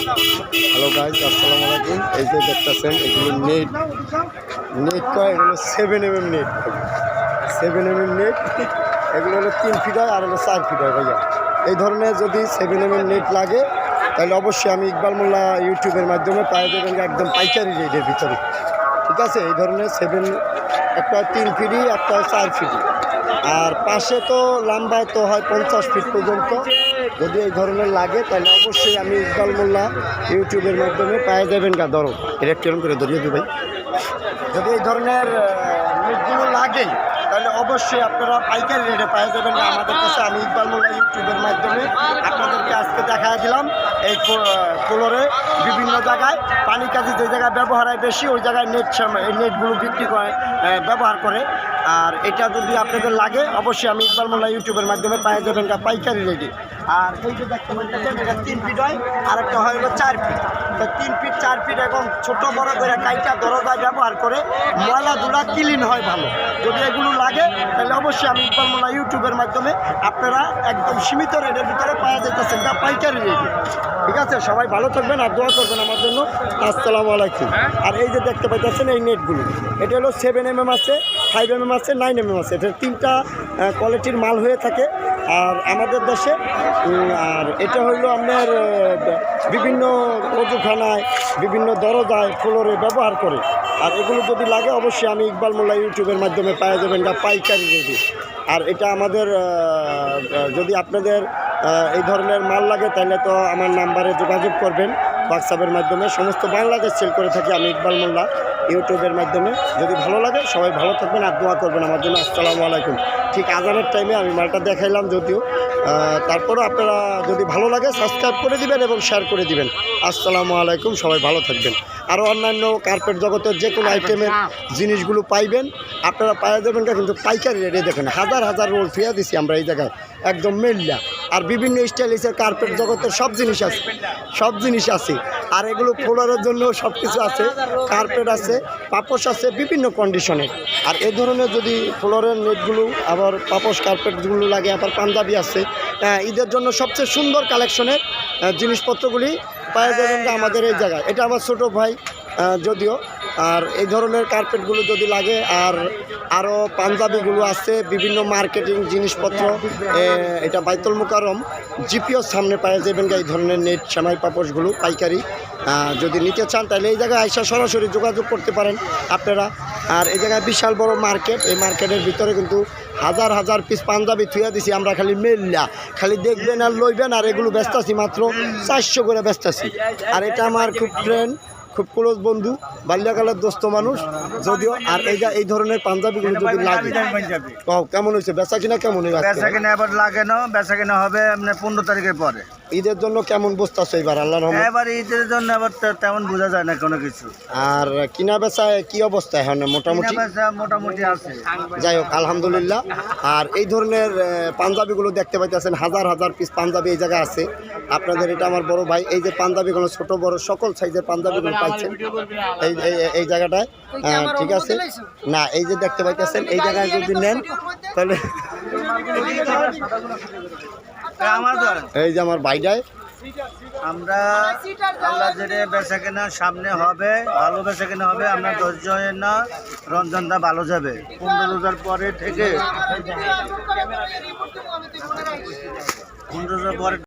Hello guys, আসসালামু আলাইকুম। এই যে দেখতেছেন এগুলো নেট কয়, এগুলো 7mm নেট, 7mm নেট। এগুলো হলো 3 ফিট হয় আর হলো 4 ফিট হয় ভাইয়া। এই ধরনের যদি 7mm নেট লাগে তাহলে অবশ্যই আমি ইকবাল মোল্লা ইউটিউবের মাধ্যমে পায়ে দেবেন একদম পাইকারি রেটের ভিতরে। ঠিক আছে, এই ধরনের একটা 3 ফিটই, একটা 4 ফিটই। আর পাশে তো লম্বায় তো হয় 50 ফিট পর্যন্ত। যদি এই ধরনের লাগে তাহলে অবশ্যই আমি ইকবাল মোল্লা ইউটিউবের মাধ্যমে পায়ে যাবেন গা। ধরো এটা কেরম করে ধরিয়ে দিই ভাই। যদি এই ধরনের নেটগুলো লাগে তাহলে অবশ্যই আপনারা পাইকারি রেটে পায়ে যাবেন না আমাদের কাছে। আমি ইকবাল মোল্লা ইউটিউবের মাধ্যমে আপনাদেরকে আজকে দেখা দিলাম এই ফ্লোরে বিভিন্ন জায়গায় পানি কাজে যে জায়গায় ব্যবহার হয় বেশি ওই জায়গায় নেটগুলো বিক্রি করে ব্যবহার করে। আর এটা যদি আপনাদের লাগে অবশ্যই আমি ইকবাল মোল্লা ইউটিউবের মাধ্যমে পায়ে যাবেন পাইকারি রেটে। আর এই যে দেখতে পাচ্ছেন এটা 3 ফিট হয় আর একটা হয় হলো 4 ফিট। তো 3 ফিট 4 ফিট এবং ছোটো বড় করে কাইটা দরজায় ব্যবহার করে ময়লা ধুলা ক্লিন হয় ভালো। যদি এগুলো লাগে তাহলে অবশ্যই আমি ইকবাল মোল্লা ইউটিউবের মাধ্যমে আপনারা একদম সীমিত রেটের ভিতরে পাওয়া যেতেছেন তা পাইকারি রেটে। ঠিক আছে, সবাই ভালো থাকবেন আর দোয়া করবেন আমার জন্য। আসসালামু আলাইকুম। আর এই যে দেখতে পাচ্ছেন এই নেটগুলো, এটা হলো 7mm আছে, 5mm আছে, 9mm আছে। এটা 3টা কোয়ালিটির মাল হয়ে থাকে আর আমাদের দেশে। আর এটা হইল আপনার বিভিন্ন অজুখানায়, বিভিন্ন দরজায় ফ্লোরে ব্যবহার করে। আর এগুলো যদি লাগে অবশ্যই আমি ইকবাল মোল্লা ইউটিউবের মাধ্যমে পাওয়া যাবেন পাইকারি রেটে। আর এটা আমাদের যদি আপনাদের এই ধরনের মাল লাগে তাহলে তো আমার নাম্বারে যোগাযোগ করবেন হোয়াটসঅ্যাপের মাধ্যমে। সমস্ত বাংলাদেশ সেল করে থাকি আমি ইকবাল মোল্লা ইউটিউবের মাধ্যমে। যদি ভালো লাগে সবাই ভালো থাকবেন আর দোয়া করবেন আমার জন্য। আসসালামু আলাইকুম। ঠিক আজানের টাইমে আমি মালটা দেখাইলাম যদিও, তারপরও আপনারা যদি ভালো লাগে সাবস্ক্রাইব করে দিবেন এবং শেয়ার করে দিবেন। আসসালামু আলাইকুম, সবাই ভালো থাকবেন। আরও অন্যান্য কার্পেট জগতের যে কোনো আইটেমের জিনিসগুলো পাইবেন আপনারা পাওয়া যাবেন কিন্তু পাইকারি রেটে। দেখেন হাজার হাজার রোল ফিয়া দিছি আমরা এই জায়গায় একদম মেল্লা। আর বিভিন্ন স্টাইলিশের কার্পেট জগতের সব জিনিস আছে। আর এগুলো ফ্লোরের জন্য সব কিছু আছে, কার্পেট আছে, পাপোশ আছে বিভিন্ন কন্ডিশনের। আর এই ধরনের যদি ফ্লোরের নেটগুলো আবার পাপোশ কার্পেটগুলো লাগে, আবার পাঞ্জাবি আছে। ঈদের জন্য সবচেয়ে সুন্দর কালেকশনের জিনিসপত্রগুলি পাওয়া যাবেন আমাদের এই জায়গায়। এটা আমার ছোটো ভাই যদিও। আর এই ধরনের কার্পেটগুলো যদি লাগে আর আরও পাঞ্জাবিগুলো আছে, বিভিন্ন মার্কেটিং জিনিসপত্র। এটা বাইতুল মুকাররম জিপিওর সামনে পাওয়া যাবেন এই ধরনের নেট সেমাই পাপোশগুলো পাইকারি। যদি নিতে চান তাহলে এই জায়গায় আইসা সরাসরি যোগাযোগ করতে পারেন আপনারা। আর এই জায়গায় বিশাল বড় মার্কেট, এই মার্কেটের ভিতরে কিন্তু হাজার হাজার পিস পাঞ্জাবি থুয়া দিছি আমরা। খালি মেল্লা খালি দেখবেন আর লইবেন। আর এগুলো বেচতাছি মাত্র 400 করে বেচতাছি। আর এটা আমার খুব ফ্রেন্ড, খুব ক্লোজ বন্ধু, বাল্যকালের দোস্ত মানুষ যদিও। আর এই ধরনের পাঞ্জাবিগুলো যদি লাগে কেমন হয়েছে বেচা কিনা? কেমন বেচা কিনা এবার লাগে না, বেচা কিনা হবে 15 তারিখের পরে। ঈদের জন্য কেমন বুঝতেছো এবার? আল্লাহর রহমতে এবার ঈদের জন্য আবার তেমন বোঝা যায় না কোনো কিছু। আর কিনা বেচায় কি অবস্থা এখন? মোটামুটি আছে, যাই হোক আলহামদুলিল্লাহ। আর এই ধরনের পাঞ্জাবিগুলো দেখতে পাইতেছেন হাজার হাজার পিস পাঞ্জাবি এই জায়গায় আছে আপনাদের। এটা আমার বড় ভাই। এই যে পাঞ্জাবিগুলো ছোট বড় সকল সাইজের পাঞ্জাবিগুলো পাইছেন এই জায়গাটায়। ঠিক আছে না, এই যে দেখতে পাইতেছেন এই জায়গায় যদি নেন তাহলে এই যে আমার ভাইটায় আমরা আল্লাহ জেরে বেচা কেনা সামনে হবে, ভালো বেচা কেনা হবে। আমরা ধৈর্য হয়ে না, রমজানটা ভালো যাবে। 15 রোজার পরে থেকে 15 রোজার পরে